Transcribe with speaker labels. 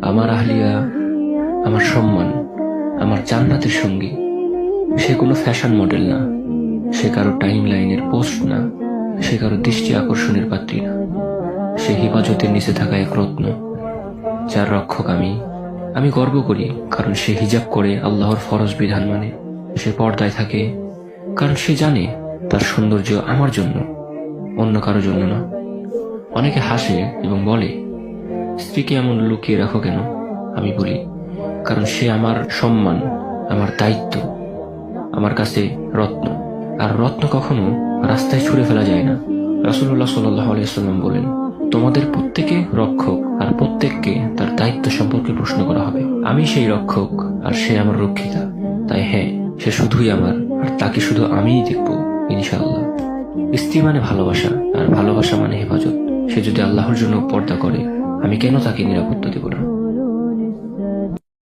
Speaker 1: আমার আহলিয়া, আমার সম্মান, আমার জান্নাতের সঙ্গী। সে কোনো ফ্যাশন মডেল না, সে কারো টাইম লাইনের পোস্ট না, সে কারো দৃষ্টি আকর্ষণের পাত্রী না। সে হিফাজতের নিচে থাকা এক রত্ন, যার রক্ষক আমি গর্ব করি, কারণ সে হিজাব করে আল্লাহর ফরজ বিধান মানে। সে পর্দায় থাকে কারণ সে জানে তার সৌন্দর্য আমার জন্য, অন্য কারো জন্য না। অনেকে হাসে এবং বলে, স্ত্রীকে এমন লুকিয়ে রাখো কেন? আমি বলি, কারণ সে আমার সম্মান, আমার দায়িত্ব, আমার কাছে রত্ন। আর রত্ন কখনো রাস্তায় ছুঁড়ে ফেলা যায় না। রাসূলুল্লাহ সাল্লাল্লাহু আলাইহি ওয়াসাল্লাম বলেন, তোমাদের প্রত্যেকে রক্ষক, আর প্রত্যেককে তার দায়িত্ব সম্পর্কে প্রশ্ন করা হবে। আমি সেই রক্ষক আর সে আমার রক্ষিতা। তাই হ্যাঁ, সে শুধুই আমার, আর তাকে শুধু আমিই দেখব, ইনশাআল্লাহ। স্ত্রী মানে ভালোবাসা, আর ভালোবাসা মানে হেফাজত। সে যদি আল্লাহর জন্য পর্দা করে, আমি কেন তাকে নিরাপত্তা দেব না?